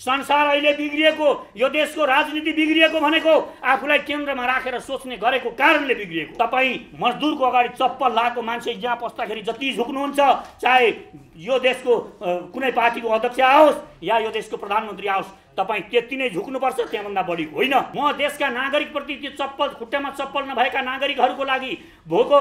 संसार अहिले बिग्रिएको, यो देशको राजनीति बिग्रिएको भनेको आफूलाई केन्द्रमा राखेर सोच्ने गरेको कारणले बिग्रिएको। तपाईँ मजदुरको अगाडि चप्पल लाएको मान्छे यहाँ पस्दाखेरि जति झुक्नुहुन्छ, चाहे यो देशको कुनै पार्टीको अध्यक्ष आओस् या यो देशको प्रधानमन्त्री आओस्, तपाईँ त्यति नै झुक्नुपर्छ, त्यहाँभन्दा बढी होइन। म देशका नागरिकप्रति त्यो चप्पल, खुट्टामा चप्पल नभएका नागरिकहरूको लागि, भोको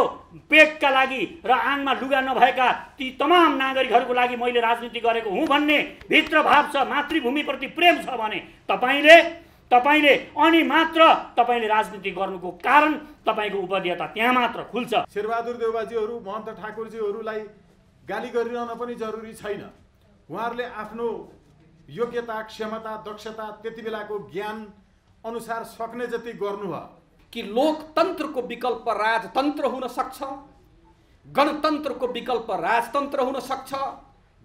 पेटका लागि र आङमा लुगा नभएका ती तमाम नागरिकहरूको लागि मैले राजनीति गरेको हुँ भन्ने भित्र भाव छ, मातृभूमिप्रति प्रेम छ भने तपाईले अनि मात्र तपाईले राजनीति गर्नुको कारण तपाईको उपदेयता त्यहाँ मात्र खुल्छ। शेरबहादुर देउवाजीहरू, महन्त ठाकुरजीहरूलाई गाली गरिरहन पनि जरुरी छैन। उहाँहरूले आफ्नो योग्यता, क्षमता, दक्षता, त्यति बेलाको ज्ञान अनुसार सक्ने जति गर्नुभयो। कि लोकतन्त्रको विकल्प राजतन्त्र हुन सक्छ, गणतन्त्रको विकल्प राजतन्त्र हुन सक्छ?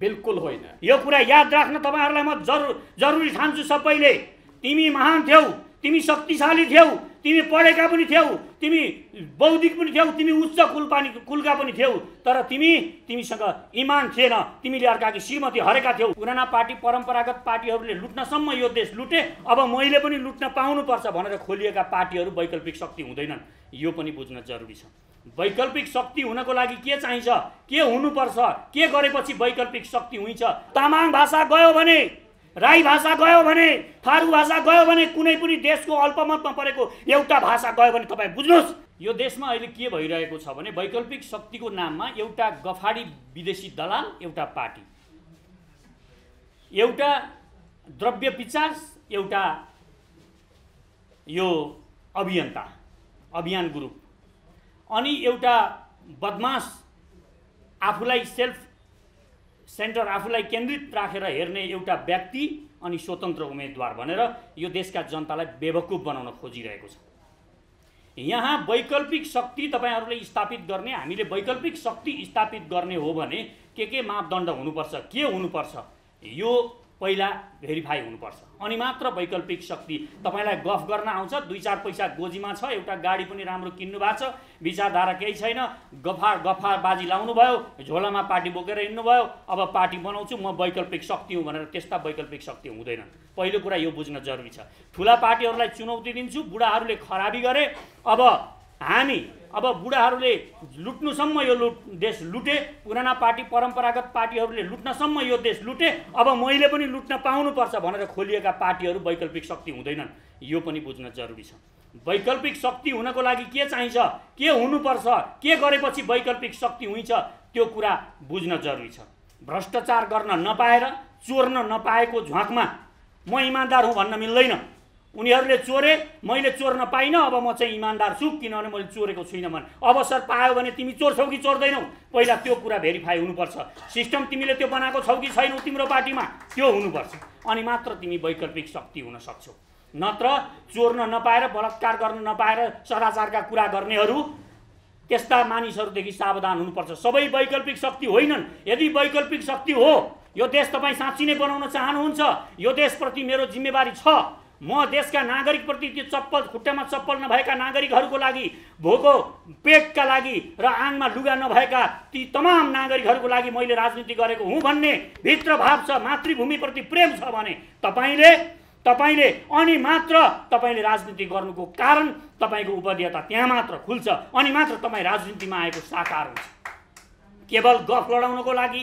बिल्कुल होइन। यो कुरा याद राख्न तपाईँहरूलाई म जरुरी ठान्छु। सबैले तिमी महान थियौ, तिमी शक्तिशाली थियौ, तिमी पढेका पनि थियौ, तिमी बौद्धिक पनि थियौ, तिमी उच्च कुलका पनि थियौ, तर तिमीसँग इमान थिएन, तिमीले अर्काकी श्रीमती हरेका थियौ। पुराना पार्टी, परम्परागत पार्टीहरूले लुट्नसम्म यो देश लुटे, अब मैले पनि लुट्न पाउनुपर्छ भनेर खोलिएका पार्टीहरू वैकल्पिक शक्ति हुँदैनन्। यो पनि बुझ्न जरुरी छ। वैकल्पिक शक्ति हुनको लागि के चाहिन्छ, के हुनुपर्छ, के गरेपछि वैकल्पिक शक्ति हुन्छ। तामाङ भाषा गयो भने, राई भाषा गयो भने, थारू भाषा गयो भने, कुनै पनि देशको अल्पमतमा परेको एउटा भाषा गयो भने तपाईँ बुझ्नुहोस्, यो देशमा अहिले के भइरहेको छ भने वैकल्पिक शक्तिको नाममा एउटा गफाडी विदेशी दलाल, एउटा पार्टी, एउटा द्रव्य पिचास, एउटा यो अभियान ग्रुप, अनि एउटा बदमास आफूलाई सेल्फ सेन्टर, आफूलाई केन्द्रित राखेर हेर्ने एउटा व्यक्ति, अनि स्वतन्त्र उम्मेदवार भनेर यो देशका जनतालाई बेवकुफ बनाउन खोजिरहेको छ। यहाँ वैकल्पिक शक्ति तपाईहरूले स्थापित गर्ने, हामीले वैकल्पिक शक्ति स्थापित गर्ने हो भने के मापदण्ड हुनुपर्छ, के हुनुपर्छ, यो पहिला भेरिफाई हुनुपर्छ, अनि मात्र वैकल्पिक शक्ति। तपाईलाई गफ गर्न आउँछ, 2-4 पैसा गोजीमा छ, एउटा गाडी पनि राम्रो किन्नु भएको छ, विचारधारा केही छैन, गफाबाजी लाउनु भयो, झोलामा पार्टी बोकेर हिँड्नु भयो, अब पार्टी बनाउँछु म वैकल्पिक शक्ति हुँ भनेर, त्यस्ता वैकल्पिक शक्ति हुँदैनन्। पहिलो कुरा यो बुझ्न जरुरी छ। ठुला पार्टीहरूलाई चुनौती दिन्छु, बुढाहरूले खराबी गरे, अब बुढाहरूले लुट्नुसम्म यो देश लुटे, पुराना पार्टी, परम्परागत पार्टीहरूले लुट्नसम्म यो देश लुटे, अब मैले पनि लुट्न पाउनुपर्छ भनेर खोलिएका पार्टीहरू वैकल्पिक शक्ति हुँदैनन्। यो पनि बुझ्न जरुरी छ। वैकल्पिक शक्ति हुनको लागि के चाहिन्छ, के हुनुपर्छ, के गरेपछि वैकल्पिक शक्ति हुन्छ, त्यो कुरा बुझ्न जरुरी छ। भ्रष्टाचार गर्न नपाएर, चोर्न नपाएको झ्वाकमा म इमान्दार हुँ भन्न मिल्दैन। उनीहरूले चोरे, मैले चोर्न पाइनँ, अब म चाहिँ इमान्दार छु किनभने मैले चोरेको छुइनँ भने। अवसर पायो भने तिमी चोर्छौ कि चोर्दैनौ, पहिला त्यो कुरा भेरिफाई हुनुपर्छ। सिस्टम तिमीले त्यो बनाएको छौ कि छैनौ तिम्रो पार्टीमा, त्यो हुनुपर्छ, अनि मात्र तिमी वैकल्पिक शक्ति हुन सक्छौ। नत्र चोर्न नपाएर, बलात्कार गर्न नपाएर सदाचारका कुरा गर्नेहरू, त्यस्ता मानिसहरूदेखि सावधान हुनुपर्छ। सबै वैकल्पिक शक्ति होइनन्। यदि वैकल्पिक शक्ति हो, यो देश तपाईँ साँच्चै नै बनाउन चाहनुहुन्छ, यो देशप्रति मेरो जिम्मेवारी छ। म देशका नागरिकप्रति त्यो चप्पल, खुट्टामा चप्पल नभएका नागरिकहरूको लागि, भोको पेटका लागि र आङमा लुगा नभएका ती तमाम नागरिकहरूको लागि मैले राजनीति गरेको हुँ भन्ने भित्र भाव छ, मातृभूमिप्रति प्रेम छ भने तपाईले अनि मात्र तपाईले राजनीति गर्नुको कारण तपाईको उपदेयता त्यहाँ मात्र खुल्छ, अनि मात्र तपाईँ राजनीतिमा आएको साकार हुन्छ। केवल गफ लडाउनको लागि,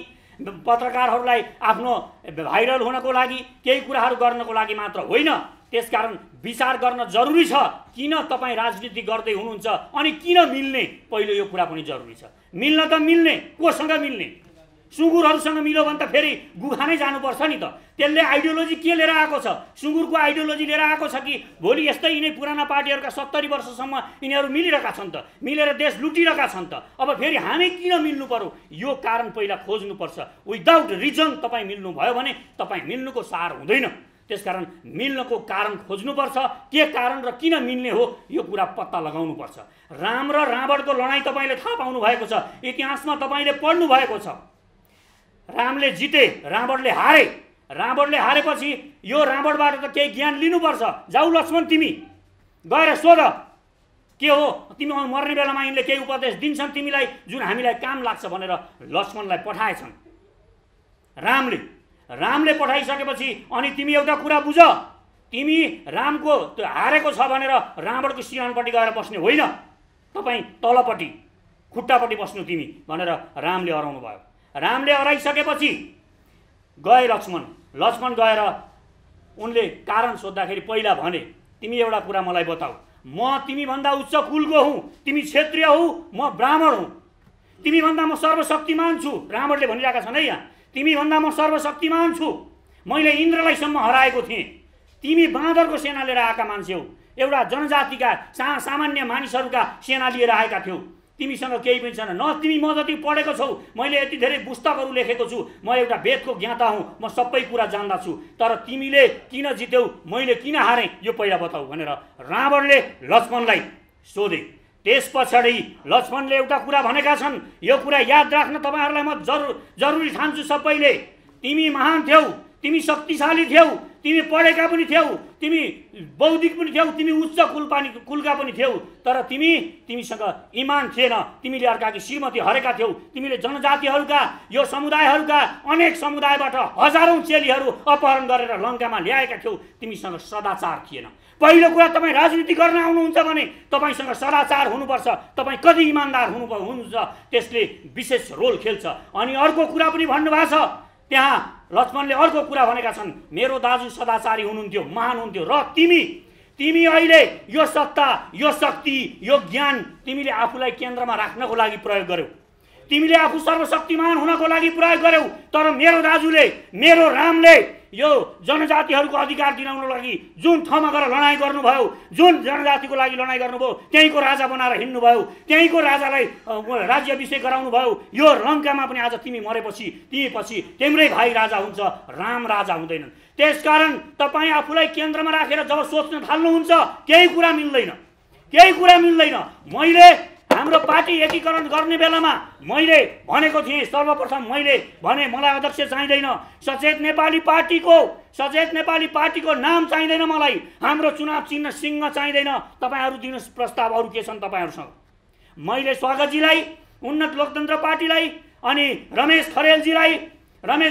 पत्रकारहरूलाई आफ्नो भाइरल हुनको लागि, केही कुराहरू गर्नको लागि मात्र होइन। त्यसकारण विचार गर्न जरुरी छ, किन तपाईँ राजनीति गर्दै हुनुहुन्छ अनि किन मिल्ने, पहिलो यो कुरा पनि जरुरी छ। मिल्न त मिल्ने, कोसँग मिल्ने? सुँगुरहरूसँग मिल्यो भने त फेरि गुखानै जानुपर्छ नि त। त्यसले आइडियोलोजी के लिएर आएको छ? सुँगुरको आइडियोलोजी लिएर आएको छ कि भोलि यस्तै यिनै पुराना पार्टीहरूका 70 वर्षसम्म यिनीहरू मिलिरहेका छन् त, मिलेर देश लुटिरहेका छन् त, अब फेरि हामी किन मिल्नु पर्यो? यो कारण पहिला खोज्नुपर्छ। विदाउट रिजन तपाईँ मिल्नुभयो भने तपाईँ मिल्नुको सार हुँदैन। त्यसकारण मिल्नको कारण खोज्नुपर्छ, के कारण र किन मिल्ने हो यो कुरा पत्ता लगाउनुपर्छ। राम र रावणको लडाईँ तपाईँले थाहा पाउनु भएको छ, इतिहासमा तपाईँले पढ्नु भएको छ। रामले जिते, रावणले हारे। रावणले हारेपछि यो रावणबाट त केही ज्ञान लिनुपर्छ। जाऊ लक्ष्मण, तिमी गएर सोध के हो, तिमी मर्ने बेलामा यिनले केही उपदेश दिन्छन् तिमीलाई जुन हामीलाई काम लाग्छ भनेर लक्ष्मणलाई पठाएछन् रामले। रामले पठाइसकेपछि अनि तिमी एउटा कुरा बुझ, तिमी रामको त्यो हारेको छ भनेर रावणको सिंहासनपट्टि गएर बस्ने होइन, तपाईँ तलपट्टि खुट्टापट्टि बस्नु तिमी भनेर रामले हराउनु भयो। रामले हराइसकेपछि गए लक्ष्मण गएर उनले कारण सोद्धाखेरि पहिला भने, तिमी एउटा कुरा मलाई बताऊ, म तिमीभन्दा उच्च कुलको हुँ, तिमी क्षत्रिय हौ, म ब्राह्मण हुँ, तिमीभन्दा म सर्वशक्तिमान छु। रावणले भनिरहेका छन् है यहाँ, तिमीभन्दा म सर्वशक्तिमान छु, मैले इन्द्रलाईसम्म हराएको थिएँ, तिमी बाँदरको सेना लिएर आएका मान्छे हौ, एउटा जनजातिका सामान्य मानिसहरूका सेना लिएर आएका थियौ, तिमीसँग केही पनि छैन, न तिमी म जति पढेको छौ, मैले यति धेरै पुस्तकहरू लेखेको छु, म एउटा वेदको ज्ञाता हुँ, म सबै कुरा जान्दा छु, तर तिमीले किन जित्यौ, मैले किन हारेँ यो पहिला बताऊ भनेर रावणले लक्ष्मणलाई सोधे। त्यस पछाडि लक्ष्मणले एउटा कुरा भनेका छन्, यो कुरा याद राख्न तपाईँहरूलाई म जरुरी ठान्छु सबैले, तिमी महान थियौ, तिमी शक्तिशाली थियौ, तिमी पढेका पनि थियौ, तिमी बौद्धिक पनि थियौ, तिमी उच्च कुलका पनि थियौ, तर तिमीसँग इमान थिएन, तिमीले अर्काकी श्रीमती हरेका थियौ, तिमीले जनजातिहरूका यो समुदायहरूका अनेक समुदायबाट हजारौं चेलीहरू अपहरण गरेर लङ्कामा ल्याएका थियौ, तिमीसँग सदाचार थिएन। पहिलो कुरा, तपाईँ राजनीति गर्न आउनुहुन्छ भने तपाईँसँग सदाचार हुनुपर्छ, तपाईँ कति इमान्दार हुनुहुन्छ, त्यसले विशेष रोल खेल्छ। अनि अर्को कुरा पनि भन्नुभएको छ त्यहाँ, लक्ष्मणले अर्को कुरा भनेका छन्, मेरो दाजु सदाचारी हुनुहुन्थ्यो, महान हुन्थ्यो, र तिमी अहिले यो सत्ता, यो शक्ति, यो ज्ञान तिमीले आफूलाई केन्द्रमा राख्नको लागि प्रयोग गर्यौ, तिमीले आफू सर्वशक्तिमान हुनको लागि प्रयोग गर्यौ, तर मेरो दाजुले, मेरो रामले यो जनजातिहरूको अधिकार दिलाउनको लागि जुन ठाउँमा गएर लडाइँ गर्नुभयो, जुन जनजातिको लागि लडाइँ गर्नुभयो, त्यहीँको राजा बनाएर हिँड्नुभयो, त्यहीँको राजालाई राज्याभिषेक गराउनु भयो, यो लङ्कामा पनि आज तिमी मरेपछि तिम्रै भाइ राजा हुन्छ, राम राजा हुँदैनन्। त्यसकारण तपाईँ आफूलाई केन्द्रमा राखेर जब सोच्न थाल्नुहुन्छ केही कुरा मिल्दैन। मैले हाम्रो पार्टी एकीकरण गर्ने बेलामा मैले भनेको थिएँ, सर्वप्रथम मैले भने मलाई अध्यक्ष चाहिँदैन, सचेत नेपाली पार्टीको नाम चाहिँदैन मलाई, हाम्रो चुनाव चिन्ह सिंह चाहिँदैन, तपाईँहरू दिनुहोस् प्रस्ताव, अरू के छन् तपाईँहरूसँग। मैले स्वागतजीलाई, उन्नत लोकतन्त्र पार्टीलाई, अनि रमेश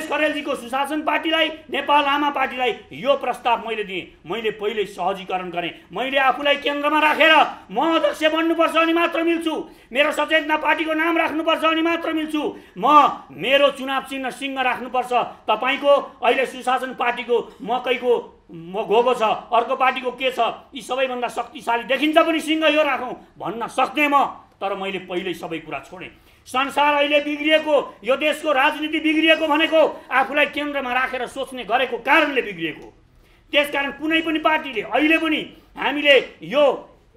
खरेलजीको सुशासन पार्टीलाई, नेपाल आमा पार्टीलाई यो प्रस्ताव मैले दिएँ। मैले पहिले सहजीकरण गरेँ, मैले आफूलाई केन्द्रमा राखेर म अध्यक्ष बन्नुपर्छ अनि मात्र मिल्छु, मेरो सचेतना पार्टीको नाम राख्नुपर्छ अनि मात्र मिल्छु, मेरो चुनाव चिन्ह सिंह राख्नुपर्छ। तपाईँको अहिले सुशासन पार्टीको मकैको घोगो छ, अर्को पार्टीको के छ, यी सबैभन्दा शक्तिशाली देखिन्छ पनि सिंह यो राखौँ भन्न सक्ने म, तर मैले पहिल्यै सबै कुरा छोडेँ। संसार अहिले बिग्रिएको, यो देशको राजनीति बिग्रिएको भनेको आफूलाई केन्द्रमा राखेर सोच्ने गरेको कारणले बिग्रिएको। त्यसकारण कुनै पनि पार्टीले अहिले पनि, हामीले यो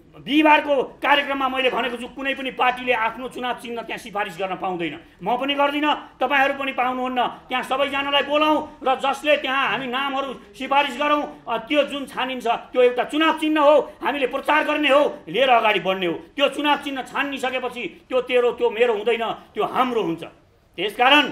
बिहिबारको कार्यक्रममा मैले भनेको छु, कुनै पनि पार्टीले आफ्नो चुनाव चिन्ह त्यहाँ सिफारिस गर्न पाउँदैन, म पनि गर्दिनँ, तपाईँहरू पनि पाउनुहुन्न। त्यहाँ सबैजनालाई बोलाउँ र जसले त्यहाँ हामी नामहरू सिफारिस गरौँ, त्यो जुन छानिन्छ त्यो एउटा चुनाव चिन्ह हो, हामीले प्रचार गर्ने हो, लिएर अगाडि बढ्ने हो। त्यो चुनाव चिन्ह छानिसकेपछि त्यो तेरो, त्यो मेरो हुँदैन, त्यो हाम्रो हुन्छ। त्यसकारण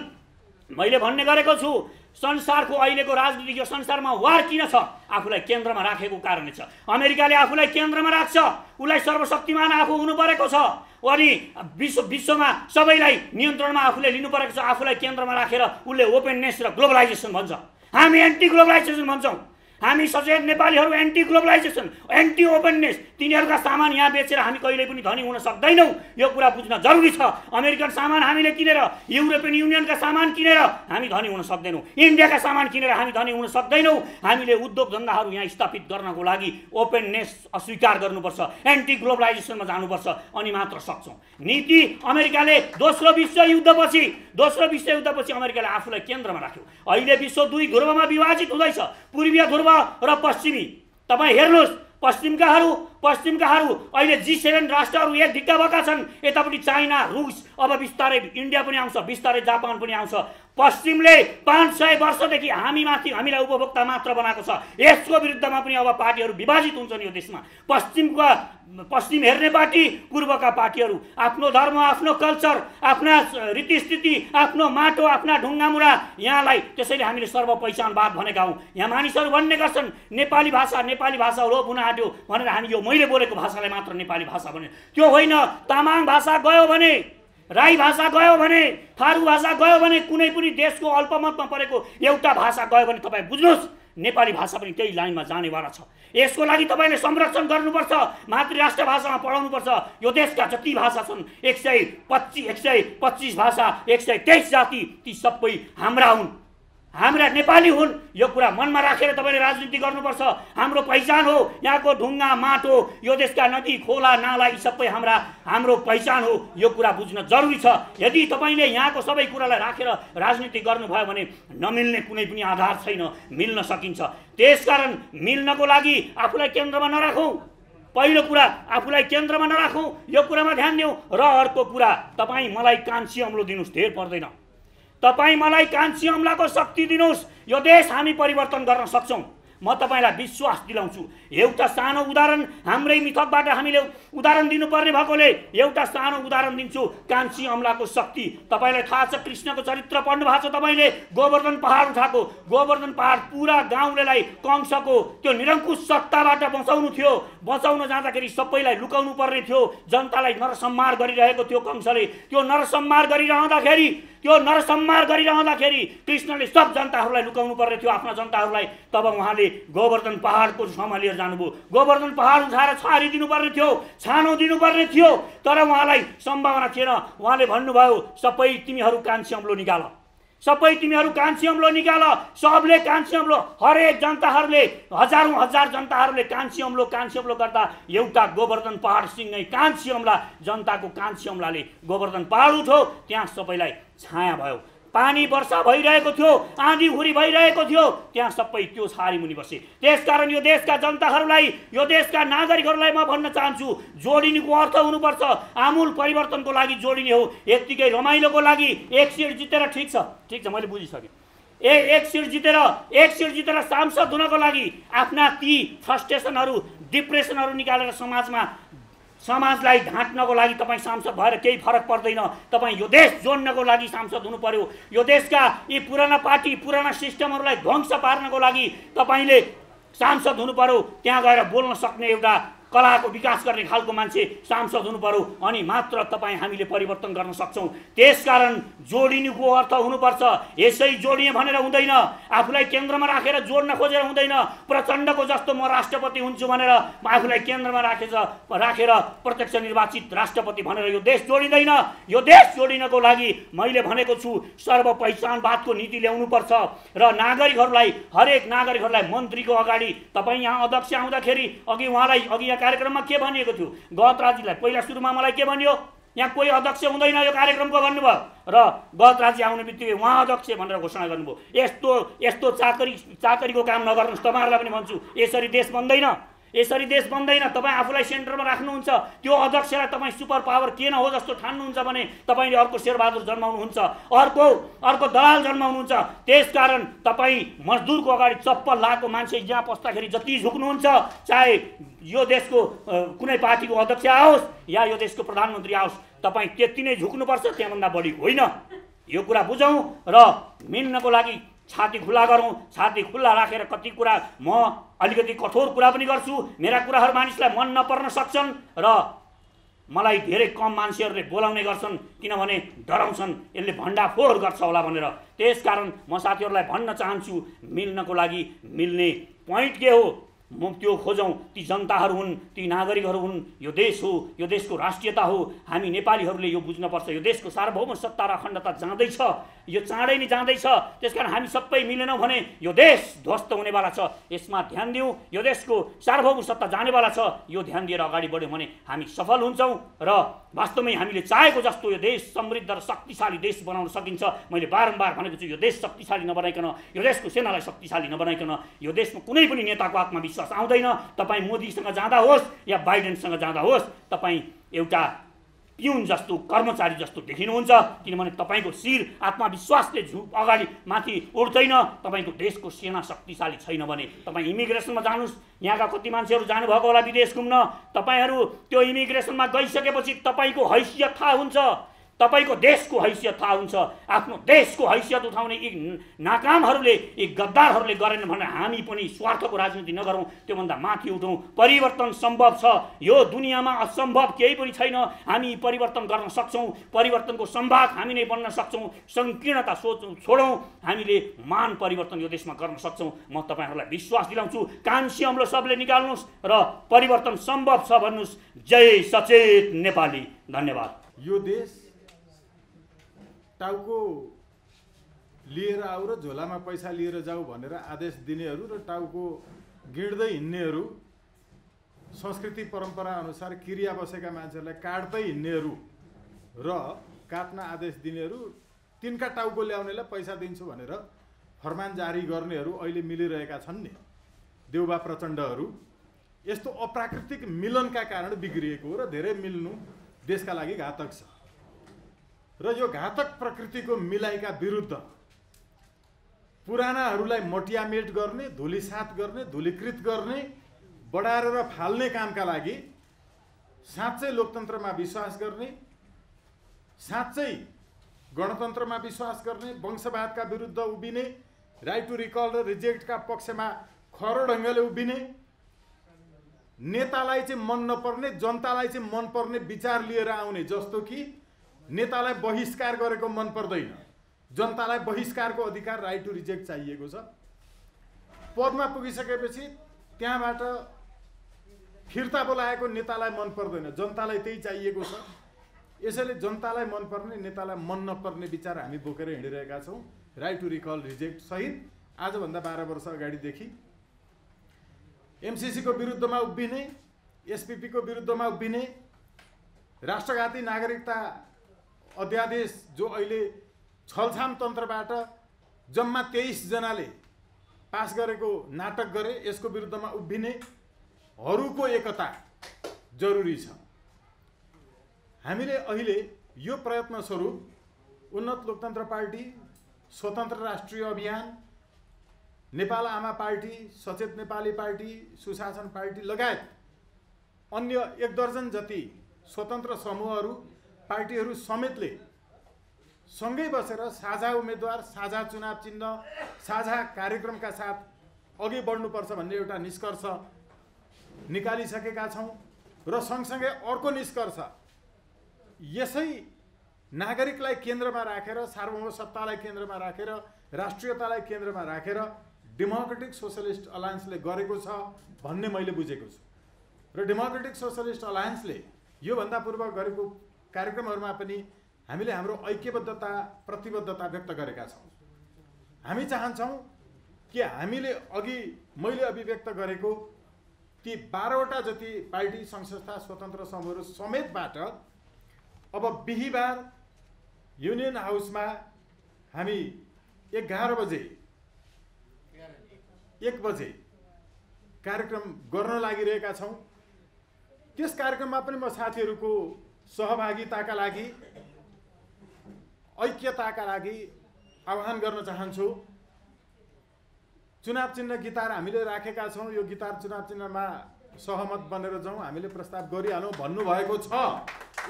मैले भन्ने गरेको छु, संसारको अहिलेको राजनीतिक यो संसारमा वार किन छ? आफूलाई केन्द्रमा राखेको कारणले छ। अमेरिकाले आफूलाई केन्द्रमा राख्छ, उसलाई सर्वशक्तिमान आफू हुनु परेको छ, अनि विश्वमा सबैलाई नियन्त्रणमा आफूले लिनु परेको छ। आफूलाई केन्द्रमा राखेर उसले ओपननेस र ग्लोबलाइजेसन भन्छ, हामी एन्टी ग्लोबलाइजेसन भन्छौँ। हामी सचेत नेपालीहरू एन्टी ग्लोबलाइजेसन, एन्टी ओपननेस, तिनीहरूका सामान यहाँ बेचेर हामी कहिल्यै पनि धनी हुन सक्दैनौँ, यो कुरा बुझ्न जरुरी छ। अमेरिकन सामान हामीले किनेर, युरोपियन युनियनका सामान किनेर हामी धनी हुन सक्दैनौँ, इन्डियाका सामान किनेर हामी धनी हुन सक्दैनौँ। हामीले उद्योग धन्दाहरू यहाँ स्थापित गर्नको लागि ओपननेस अस्वीकार गर्नुपर्छ, एन्टी ग्लोबलाइजेसनमा जानुपर्छ, अनि मात्र सक्छौँ। नीति अमेरिकाले दोस्रो विश्वयुद्धपछि अमेरिकाले आफूलाई केन्द्रमा राख्यो। अहिले विश्व दुई ध्रुवमा विभाजित हुँदैछ, पूर्वीय ध्रुव र पश्चिमी। तपाईँ हेर्नुहोस्, पश्चिमकाहरू अहिले G7 राष्ट्रहरू एक ढिक्का भएका छन्। यतापट्टि चाइना, रुस, अब बिस्तारै इन्डिया पनि आउँछ, बिस्तारै जापान पनि आउँछ। पश्चिमले 500 वर्षदेखि हामीलाई उपभोक्ता मात्र बनाएको छ। यसको विरुद्धमा पनि अब पार्टीहरू विभाजित हुन्छन् यो देशमा। पश्चिम हेर्ने पार्टी, पूर्वका पार्टीहरू आफ्नो धर्म, आफ्नो कल्चर, आफ्ना रीतिस्थिति, आफ्नो माटो, आफ्ना ढुङ्गामुढा यहाँलाई, त्यसैले हामीले सर्व पहिचानवाद भनेका हौँ। यहाँ मानिसहरू भन्ने गर्छन् नेपाली भाषा हो पुनः आट्यो भनेर, हामी यो मैले बोलेको भाषालाई मात्र नेपाली भाषा भने त्यो होइन। तामाङ भाषा गयो भने राई भाषा गयो भने, थारू भाषा गयो भने, कुनै पनि देशको अल्पमतमा परेको एउटा भाषा गयो भने तपाईँ बुझ्नुहोस् नेपाली भाषा पनि त्यही लाइनमा जानेवाला छ। यसको लागि तपाईँले संरक्षण गर्नुपर्छ, मातृराष्ट्र भाषामा पढाउनुपर्छ। यो देशका जति भाषा छन् 125 भाषा, 123 जाति, ती सबै हाम्रा हुन्, हाम्रा नेपाली हुन्। यो कुरा मनमा राखेर तपाईँले राजनीति गर्नुपर्छ। हाम्रो पहिचान हो, यहाँको ढुङ्गा माटो, यो देशका नदी खोला नाला यी सबै हाम्रो पहिचान हो। यो कुरा बुझ्न जरुरी छ। यदि तपाईँले यहाँको सबै कुरालाई राखेर राजनीति गर्नुभयो भने नमिल्ने कुनै पनि आधार छैन, मिल्न सकिन्छ। त्यसकारण मिल्नको लागि आफूलाई केन्द्रमा नराखौँ। पहिलो कुरा आफूलाई केन्द्रमा नराखौँ, यो कुरामा ध्यान दिउँ। र अर्को कुरा, तपाईँ मलाई कान्छी अम्लो दिनुहोस्, धेर पर्दैन। तपाईँ मलाई कान्छी अम्लाको शक्ति दिनुहोस्, यो देश हामी परिवर्तन गर्न सक्छौँ। म तपाईँलाई विश्वास दिलाउँछु। एउटा सानो उदाहरण हाम्रै मिथकबाट हामीले उदाहरण दिनुपर्ने भएकोले एउटा सानो उदाहरण दिन्छु। कान्छी अम्लाको शक्ति तपाईँलाई थाहा छ, कृष्णको चरित्र पढ्नु भएको छ तपाईँले। गोवर्धन पहाड उठाएको, गोवर्धन पहाड पुरा गाउँलेलाई कंसको त्यो निरङ्कुश सत्ताबाट बचाउनु थियो। बचाउन जाँदाखेरि सबैलाई लुकाउनु पर्ने थियो, जनतालाई नरसंहार गरिरहेको थियो कंसले। त्यो नरसंहार गरिरहँदाखेरि कृष्णले सब जनताहरूलाई लुकाउनु पर्ने थियो, आफ्ना जनताहरूलाई। तब उहाँले गोवर्धन पहाडको छेउमा लिएर जानुभयो। गोवर्धन पहाड उठाएर छारी दिनुपर्ने थियो, छानो दिनुपर्ने थियो, तर उहाँलाई सम्भावना थिएन। उहाँले भन्नुभयो, सबै तिमीहरू कान्छी अम्लो निकाल, सबै तिमीहरू कान्छी अम्लो निकाल। सबले कान्छी अम्लो, हरेक जनताहरूले, हजार जनताहरूले कान्छी अम्लो गर्दा एउटा गोवर्धन पहाड सिंगै कान्छी अम्ला, जनताको कान्छी अम्लाले गोवर्धन पहाड उठ्यो। त्यहाँ सबैलाई छाया भयो। पानी वर्षा भइरहेको थियो, आँधी हुरी भइरहेको थियो, त्यहाँ सबै त्यो छारी मुनि बसे। त्यसकारण यो देशका जनताहरूलाई, यो देशका नागरिकहरूलाई म भन्न चाहन्छु, जोडिनुको अर्थ हुनुपर्छ आमूल परिवर्तनको लागि जोडिने हो। यत्तिकै रमाइलोको लागि एक सिट जितेर ठिक छ, मैले बुझिसकेँ। एक सिट जितेर सांसद हुनको लागि आफ्ना ती फ्रस्ट्रेसनहरू, डिप्रेसनहरू निकालेर समाजलाई ढाँट्नको लागि तपाईँ सांसद भएर केही फरक पर्दैन। तपाईँ यो देश जोड्नको लागि सांसद हुनु पर्यो। यो देशका यी पुराना पार्टी, पुराना सिस्टमहरूलाई ध्वंस पार्नको लागि तपाईँले सांसद हुनु पर्यो। त्यहाँ गएर बोल्न सक्ने एउटा कलाको विकास गर्ने खालको मान्छे सांसद हुनु पर्यो, अनि मात्र तपाईँ हामीले परिवर्तन गर्न सक्छौँ। त्यसकारण जोडिनुको अर्थ हुनुपर्छ। यसै जोडिए भनेर हुँदैन, आफूलाई केन्द्रमा राखेर जोड्न खोजेर हुँदैन। प्रचण्डको जस्तो म राष्ट्रपति हुन्छु भनेर आफूलाई केन्द्रमा राखेर प्रत्यक्ष निर्वाचित राष्ट्रपति भनेर यो देश जोडिँदैन। यो देश जोडिनको लागि मैले भनेको छु, सर्व पहिचानवादको नीति ल्याउनुपर्छ र नागरिकहरूलाई, हरेक नागरिकहरूलाई मन्त्रीको अगाडि, तपाईँ यहाँ अध्यक्ष आउँदाखेरि अघि कार्यक्रममा के भनिएको थियो, गहतराजीलाई पहिला सुरुमा मलाई के भनियो, यहाँ कोही अध्यक्ष हुँदैन यो कार्यक्रमको भन्नुभयो, र गहतराजी आउने बित्तिकै उहाँ अध्यक्ष भनेर घोषणा गर्नुभयो। यस्तो चाकरीको काम नगर्नुहोस्। तपाईँहरूलाई पनि भन्छु, यसरी देश बन्दैन। तपाईँ आफूलाई सेन्टरमा राख्नुहुन्छ, त्यो अध्यक्षलाई तपाईँ सुपर पावर के न हो जस्तो ठान्नुहुन्छ भने तपाईँले अर्को शेरबहादुर जन्माउनुहुन्छ, अर्को दलाल जन्माउनुहुन्छ। त्यसकारण तपाईँ मजदुरको अगाडि चप्पल लाएको मान्छे जहाँ पस्दाखेरि जति झुक्नुहुन्छ, चाहे यो देशको कुनै पार्टीको अध्यक्ष आओस् या यो देशको प्रधानमन्त्री आओस्, तपाईँ त्यति नै झुक्नुपर्छ, त्यहाँभन्दा बढी होइन। यो कुरा बुझौँ र मिल्नको लागि छाती खुला गरौँ। छाती खुला राखेर कति कुरा म अलिकति कठोर कुरा पनि गर्छु, मेरा कुराहरू मानिसलाई मन नपर्न सक्छन् र मलाई धेरै कम मान्छेहरूले बोलाउने गर्छन्, किनभने डराउँछन् यसले भण्डाफोर गर्छ होला भनेर। त्यसकारण म साथीहरूलाई भन्न चाहन्छु, मिल्नको लागि मिल्ने पोइन्ट के हो म त्यो खोजौँ। ती जनताहरू हुन्, ती नागरिकहरू हुन्, यो देश हो, यो देशको राष्ट्रियता हो। हामी नेपालीहरूले यो बुझ्नुपर्छ, यो देशको सार्वभौम सत्ता र अखण्डता जाँदैछ, यो चाँडै नै जाँदैछ। त्यसकारण हामी सबै मिलेनौँ भने यो देश ध्वस्त हुनेवाला छ। यसमा ध्यान दिउँ। यो देशको सार्वभौम सत्ता जानेवाला छ, यो ध्यान दिएर अगाडि बढ्यौँ भने हामी सफल हुन्छौँ र वास्तवमै हामीले चाहेको जस्तो यो देश समृद्ध र शक्तिशाली देश बनाउन सकिन्छ। मैले बारम्बार भनेको छु, यो देश शक्तिशाली नबनाइकन, यो देशको सेनालाई शक्तिशाली नबनाइकन यो देशमा कुनै पनि नेताको आत्मविश्वास आउँदैन। तपाईँ मोदीसँग जाँदा होस् या बाइडेनसँग जाँदा होस्, तपाईँ एउटा पिउन जस्तो, कर्मचारी जस्तो देखिनुहुन्छ, किनभने तपाईँको शिर आत्मविश्वासले अगाडि माथि उठ्दैन। तपाईँको देशको सेना शक्तिशाली छैन भने तपाईँ इमिग्रेसनमा जानुहोस्। यहाँका कति मान्छेहरू जानुभएको होला विदेश घुम्न। तपाईँहरू त्यो इमिग्रेसनमा गइसकेपछि तपाईँको हैसियत थाहा हुन्छ। तपाईको देशको हैसियत थाहा हुन्छ। आफ्नो देशको हैसियत उठाउने यी नाकामहरूले, यी गद्दारहरूले गरेन भने हामी पनि स्वार्थको राजनीति नगरौँ, त्योभन्दा माथि उठौँ। परिवर्तन सम्भव छ, यो दुनियाँमा असम्भव केही पनि छैन। हामी परिवर्तन गर्न सक्छौँ, परिवर्तनको सम्भाग हामी नै बन्न सक्छौँ। सङ्कीर्णता छोडौँ, हामीले मान परिवर्तन यो देशमा गर्न सक्छौँ। म तपाईँहरूलाई विश्वास दिलाउँछु, कान्छी अम्लो सबले निकाल्नुहोस् र परिवर्तन सम्भव छ भन्नुहोस्। जय सचेत नेपाली। धन्यवाद। यो देश टाउको लिएर आऊ र झोलामा पैसा लिएर जाऊ भनेर आदेश दिनेहरू र टाउको गिड्दै हिँड्नेहरू, संस्कृति परम्परा अनुसार क्रिया बसेका मान्छेहरूलाई काट्दै हिँड्नेहरू र काट्न आदेश दिनेहरू, तिनका टाउको ल्याउनेलाई पैसा दिन्छु भनेर फरमान जारी गर्नेहरू अहिले मिलिरहेका छन् नि, देउबा प्रचण्डहरू। यस्तो अप्राकृतिक मिलनका कारण बिग्रिएको हो र धेरै मिल्नु देशका लागि घातक छ। र यो घातक प्रकृतिको मिलाइका विरुद्ध पुरानाहरूलाई मटियामेट गर्ने, धुलिसात गर्ने, धुलीकृत गर्ने, बढाएर र फाल्ने कामका लागि साँच्चै लोकतन्त्रमा विश्वास गर्ने, साँच्चै गणतन्त्रमा विश्वास गर्ने, वंशवादका विरुद्ध उभिने, राइट टु रिकल र रिजेक्टका पक्षमा खरो ढङ्गले उभिने, नेतालाई चाहिँ मन नपर्ने, जनतालाई चाहिँ मनपर्ने विचार लिएर आउने, जस्तो कि नेतालाई बहिष्कार गरेको मन पर्दैन, जनतालाई बहिष्कारको अधिकार, राइट टु रिजेक्ट चाहिएको छ। पदमा पुगिसकेपछि त्यहाँबाट फिर्ता बोलाएको नेतालाई मन पर्दैन, जनतालाई त्यही चाहिएको छ। यसैले जनतालाई मनपर्ने, नेतालाई मन नपर्ने विचार हामी बोकेर हिँडिरहेका छौँ। राइट टु रिकल रिजेक्ट सहित आजभन्दा 12 वर्ष अगाडिदेखि एमसिसीको विरुद्धमा उभिने, एसपिपीको विरुद्धमा उभिने, राष्ट्रघाती नागरिकता अध्यादेश जो अहिले छलछाम तन्त्रबाट जम्मा 23 जनाले पास गरेको नाटक गरे, यसको विरुद्धमा उभिनेहरूको एकता जरुरी छ। हामीले अहिले यो प्रयत्न स्वरूप उन्नत लोकतन्त्र पार्टी, स्वतन्त्र राष्ट्रिय अभियान, नेपाल आमा पार्टी, सचेत नेपाली पार्टी, सुशासन पार्टी लगायत अन्य 1 दर्जन जति स्वतन्त्र समूहहरू, पार्टीहरू समेतले सँगै बसेर साझा उम्मेदवार, साझा चुनाव चिन्ह, साझा कार्यक्रमका साथ अघि बढ्नुपर्छ भन्ने एउटा निष्कर्ष निकालिसकेका छौँ। र सँगसँगै अर्को निष्कर्ष, यसै नागरिकलाई केन्द्रमा राखेर, सार्वभौम सत्तालाई केन्द्रमा राखेर, राष्ट्रियतालाई केन्द्रमा राखेर डेमोक्रेटिक सोशलिस्ट अलायन्सले गरेको छ भन्ने मैले बुझेको छु। र डेमोक्रेटिक सोशलिस्ट अलायन्सले योभन्दा पूर्व गरेको कार्यक्रमहरूमा पनि हामीले हाम्रो ऐक्यबद्धता, प्रतिबद्धता व्यक्त गरेका छौँ। हामी चाहन्छौँ कि हामीले मैले अभिव्यक्त गरेको ती 12वटा जति पार्टी, सङ्घ संस्था, स्वतन्त्र समूहहरू समेतबाट अब बिहीबार युनियन हाउसमा हामी 11 बजे 1 बजे कार्यक्रम गर्न लागिरहेका छौँ। त्यस कार्यक्रममा पनि म साथीहरूको सहभागिताका लागि, ऐक्यताका लागि आह्वान गर्न चाहन्छु। चुनाव चिन्ह गिटार हामीले राखेका छौँ, यो गिटार चुनाव चिन्हमा सहमत बनेर जाउँ, हामीले प्रस्ताव गरिहालौँ भन्नुभएको छ।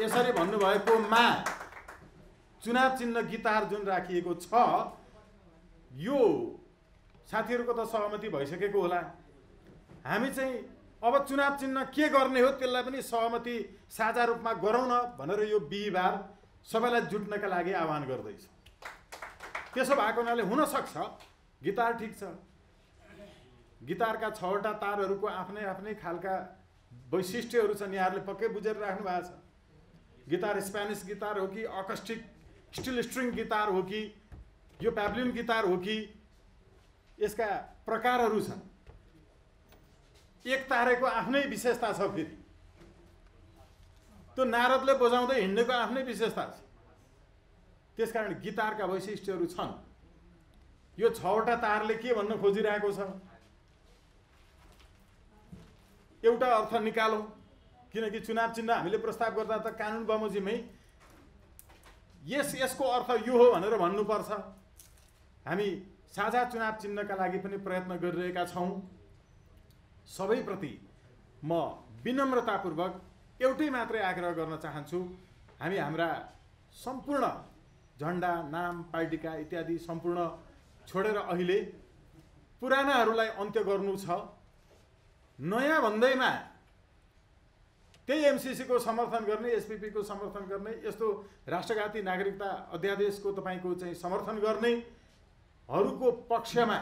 यसरी भन्नुभएकोमा चुनाव चिन्ह गिटार जुन राखिएको छ, यो साथीहरूको त सहमति भइसकेको होला। हामी चाहिँ अब चुनाव चिन्ह के गर्ने हो त्यसलाई पनि सहमति साझा रूपमा गरौँ न भनेर यो बिहीबार सबैलाई जुट्नका लागि आह्वान गर्दैछु। त्यसो भएको हुनाले हुनसक्छ गिटार ठिक छ, गिटारका 6वटा तारहरूको आफ्नै आफ्नै खालका वैशिष्ट्यहरू छन्, यहाँहरूले पक्कै बुझेर राख्नु भएको छ। गिटार स्पेनिस गिटार हो कि अकस्टिक स्टिल स्ट्रिङ गिटार हो कि यो प्याब्लिन गिटार हो कि, यसका प्रकारहरू छन्। एक तारेको आफ्नै विशेषता छ, फेरि त्यो नारदले बजाउँदै हिँड्नेको आफ्नै विशेषता छ। त्यसकारण गिटारका वैशिष्ट्यहरू छन्। यो 6वटा तारले के भन्न खोजिरहेको छ, एउटा अर्थ निकालौँ। किनकि चुनाव चिन्ह हामीले प्रस्ताव गर्दा त कानुन बमोजिमै यसको अर्थ यो हो भनेर भन्नुपर्छ। हामी साझा चुनाव चिन्हका लागि पनि प्रयत्न गरिरहेका छौँ। सबैप्रति म विनम्रतापूर्वक एउटै मात्रै आग्रह गर्न चाहन्छु, हामी हाम्रा सम्पूर्ण झन्डा नाम पार्टीका इत्यादि सम्पूर्ण छोडेर अहिले पुरानाहरूलाई अन्त्य गर्नु छ। नयाँ भन्दैमा त्यही एमसीसी को समर्थन गर्ने, एसपीपी को समर्थन गर्ने, यस्तो राष्ट्रघाती नागरिकता अध्यादेशको तपाईको चाहिँ समर्थन गर्नेहरूको पक्षमा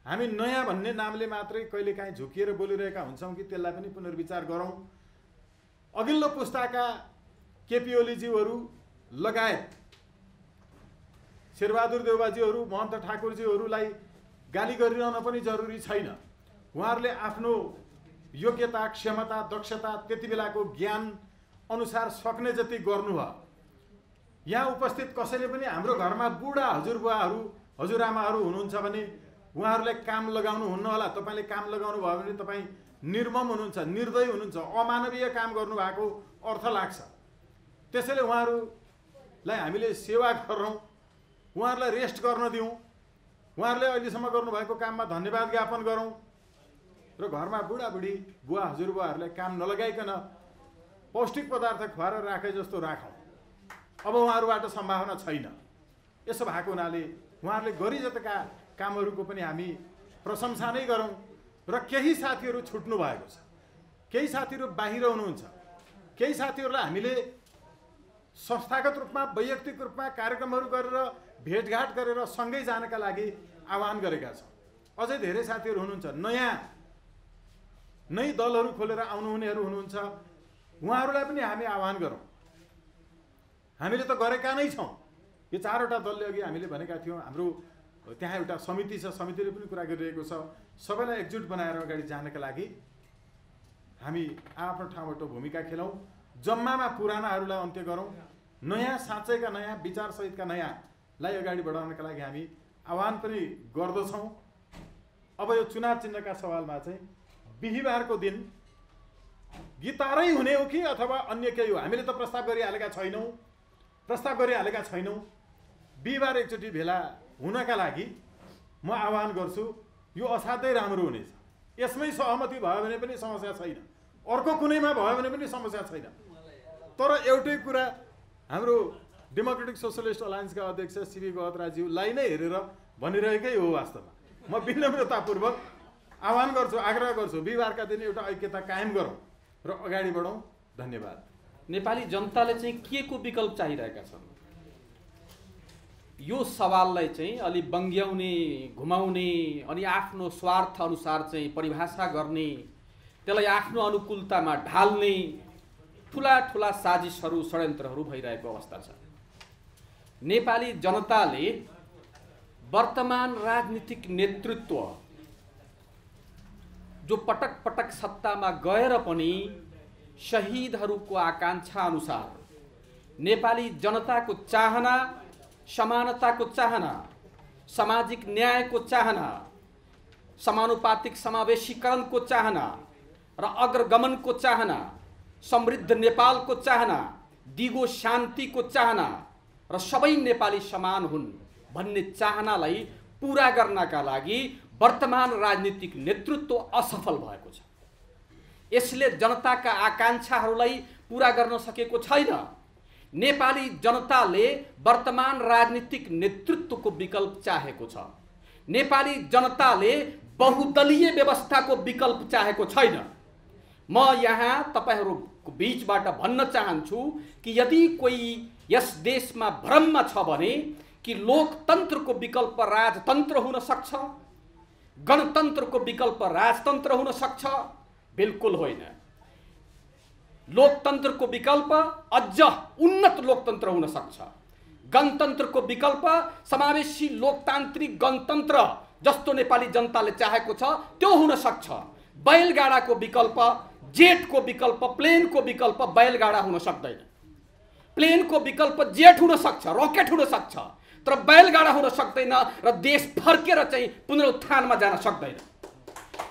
हामी नयाँ भन्ने नामले मात्रै कहिलेकाहीँ झुकिएर बोलिरहेका हुन्छौँ कि त्यसलाई पनि पुनर्विचार गरौँ। अघिल्लो पुस्ताका केपी ओलीज्यूहरू लगायत शेरबहादुर देउवाज्यूहरू, महन्त ठाकुरज्यूहरूलाई गाली गरिरहन पनि जरुरी छैन। उहाँहरूले आफ्नो योग्यता, क्षमता, दक्षता, त्यति बेलाको ज्ञान अनुसार सक्ने जति गर्नुभयो। यहाँ उपस्थित कसैले पनि हाम्रो घरमा बुढा हजुरबुवाहरू, हजुरआमाहरू हुनुहुन्छ भने उहाँहरूलाई काम लगाउनु हुन्न होला। तपाईँले काम लगाउनु भयो भने तपाईँ निर्मम हुनुहुन्छ, निर्दयी हुनुहुन्छ, अमानवीय काम गर्नुभएको अर्थ लाग्छ। त्यसैले उहाँहरूलाई हामीले सेवा गरौँ, उहाँहरूलाई रेस्ट गर्न दिउँ, उहाँहरूले अहिलेसम्म गर्नुभएको काममा धन्यवाद ज्ञापन गरौँ र घरमा बुढाबुढी, बुवा हजुरबुवाहरूलाई काम नलगाइकन पौष्टिक पदार्थ खुवाएर राखे जस्तो राखौँ। अब उहाँहरूबाट सम्भावना छैन। यसो भएको हुनाले उहाँहरूले गरिजतेका कामहरूको पनि हामी प्रशंसा नै गरौँ र केही साथीहरू छुट्नु भएको छ, केही साथीहरू बाहिर हुनुहुन्छ, केही साथीहरूलाई हामीले संस्थागत रूपमा, वैयक्तिक रूपमा कार्यक्रमहरू गरेर भेटघाट गरेर सँगै जानका लागि आह्वान गरेका छौँ। अझै धेरै साथीहरू हुनुहुन्छ, नयाँ नै दलहरू खोलेर आउनुहुनेहरू हुनुहुन्छ, उहाँहरूलाई पनि हामी आह्वान गरौँ। हामीले त गरेका नै छौँ। यो 4वटा दलले अघि हामीले भनेका थियौँ, हाम्रो त्यहाँ एउटा समिति छ, समितिले पनि कुरा गरिरहेको छ। सबैलाई एकजुट बनाएर अगाडि जानका लागि हामी आफ्नो ठाउँबाट भूमिका खेलौँ। जम्मामा पुरानाहरूलाई अन्त्य गरौँ, नयाँ, साँच्चैका नयाँ विचारसहितका नयाँलाई अगाडि बढाउनका लागि हामी आह्वान पनि गर्दछौँ। अब यो चुनाव चिन्हका सवालमा चाहिँ बिहीबारको दिन गिटारै हुने हो कि अथवा अन्य केही हो, हामीले त प्रस्ताव गरिहालेका छैनौँ। बिहीबार एकचोटि भेला हुनका लागि म आह्वान गर्छु। यो असाध्यै राम्रो हुनेछ। यसमै सहमति भयो भने पनि समस्या छैन, अर्को कुनैमा भयो भने पनि समस्या छैन। तर एउटै कुरा हाम्रो डेमोक्रेटिक सोशलिस्ट अलायन्सका अध्यक्ष सीबी गहतराज्यूलाई नै हेरेर भनिरहेकै हो। वास्तवमा म विनम्रतापूर्वक आह्वान गर्छु, आग्रह गर्छु, बिहीबारका दिन एउटा ऐक्यता कायम गरौँ र अगाडि बढौँ। धन्यवाद। नेपाली जनताले चाहिँ के को विकल्प चाहिरहेका छन्? यो सवाललाई चाहिँ अलि बङ्ग्याउने, घुमाउने अनि आफ्नो स्वार्थ अनुसार चाहिँ परिभाषा गर्ने, त्यसलाई आफ्नो अनुकूलतामा ढाल्ने ठुला ठुला साजिसहरू, षड्यन्त्रहरू भइरहेको अवस्था छ। नेपाली जनताले वर्तमान राजनीतिक नेतृत्व जो पटक पटक सत्तामा गएर पनि शहीदहरूको आकांक्षा अनुसार नेपाली जनताको चाहना, समानताको चाहना, सामाजिक न्यायको चाहना, समानुपातिक समावेशीकरणको चाहना र अग्रगमनको चाहना, समृद्ध नेपालको चाहना, दिगो शान्तिको चाहना र सबै नेपाली समान हुन् भन्ने चाहनालाई पूरा गर्नका लागि वर्तमान राजनीतिक नेतृत्व असफल भएको छ। यसले जनताका आकांक्षाहरूलाई पूरा गर्न सकेको छैन। नेपाली जनताले वर्तमान राजनीतिक नेतृत्वको विकल्प चाहेको छ। नेपाली जनताले बहुदलीय व्यवस्थाको विकल्प चाहेको छैन। म यहाँ तपाईहरुको बीचबाट भन्न चाहन्छु कि यदि कोही यस देशमा भ्रममा छ भने कि लोकतन्त्रको विकल्प राजतन्त्र हुन सक्छ, गणतन्त्रको विकल्प राजतन्त्र हुन सक्छ, बिल्कुल होइन। लोकतन्त्रको विकल्प अझ उन्नत लोकतन्त्र हुन सक्छ। गणतन्त्रको विकल्प समावेशी लोकतान्त्रिक गणतन्त्र जस्तो नेपाली जनताले चाहेको छ त्यो हुन सक्छ। बैलगाडाको विकल्प, जेटको विकल्प, प्लेनको विकल्प बैलगाडा हुन सक्दैन। प्लेनको विकल्प जेट हुन सक्छ, रकेट हुन सक्छ, तर बैलगाडा हुन सक्दैन र देश फर्केर चाहिँ पुनरुत्थानमा जान सक्दैन।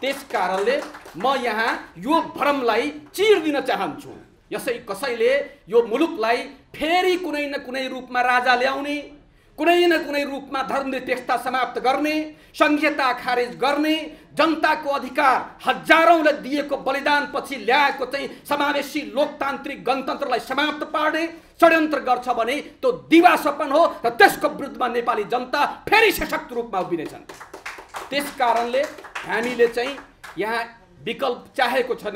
त्यसकारणले म यहाँ यो भ्रमलाई चिर दिन चाहन्छु। यसै कसैले यो मुलुकलाई फेरि कुनै न कुनै रूपमा राजा ल्याउने, कुनै न कुनै रूपमा धर्मनिरपेक्षता समाप्त गर्ने, संघीयता खारेज गर्ने, जनताको अधिकार हजारौंले दिएको बलिदानपछि ल्याएको चाहिँ समावेशी लोकतान्त्रिक गणतन्त्रलाई समाप्त पार्ने षड्यन्त्र गर्छ भने त्यो दिवास्वप्न हो र त्यसको विरुद्धमा नेपाली जनता फेरि सशक्त रूपमा उभिनेछन्। त्यसकारणले हामीले चाहिँ यहाँ विकल्प चाहेको छ।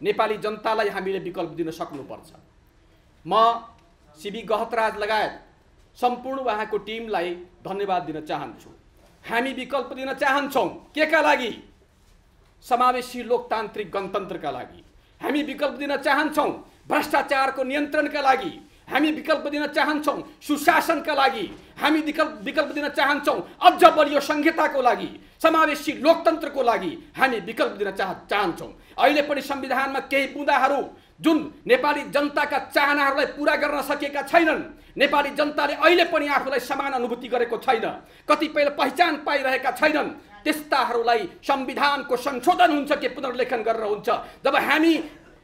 नेपाली जनतालाई हामीले विकल्प दिन सक्नुपर्छ। म सिबी गहतराज लगायत सम्पूर्ण उहाँको टिमलाई धन्यवाद दिन चाहन्छु। हामी विकल्प दिन चाहन्छौँ केका लागि? समावेशी लोकतान्त्रिक गणतन्त्रका लागि। हामी विकल्प दिन चाहन्छौँ भ्रष्टाचारको नियन्त्रणका लागि। हामी विकल्प दिन चाहन्छौँ सुशासनका लागि। हामी विकल्प दिन चाहन्छौँ अझ बलियो संहिताको लागि, समावेशी लोकतन्त्रको लागि हामी विकल्प दिन चाहन्छौँ। अहिले पनि संविधानमा केही बुँदाहरू जुन नेपाली जनताका चाहनाहरूलाई पूरा गर्न सकेका छैनन्, नेपाली जनताले अहिले पनि आफूलाई समान अनुभूति गरेको छैन, कतिपय पहिचान पाइरहेका छैनन्, त्यस्ताहरूलाई संविधानको संशोधन हुन्छ कि पुनर्लेखन गरेर हुन्छ। जब हामी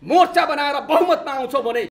मोर्चा बनाएर बहुमतमा आउँछौँ भने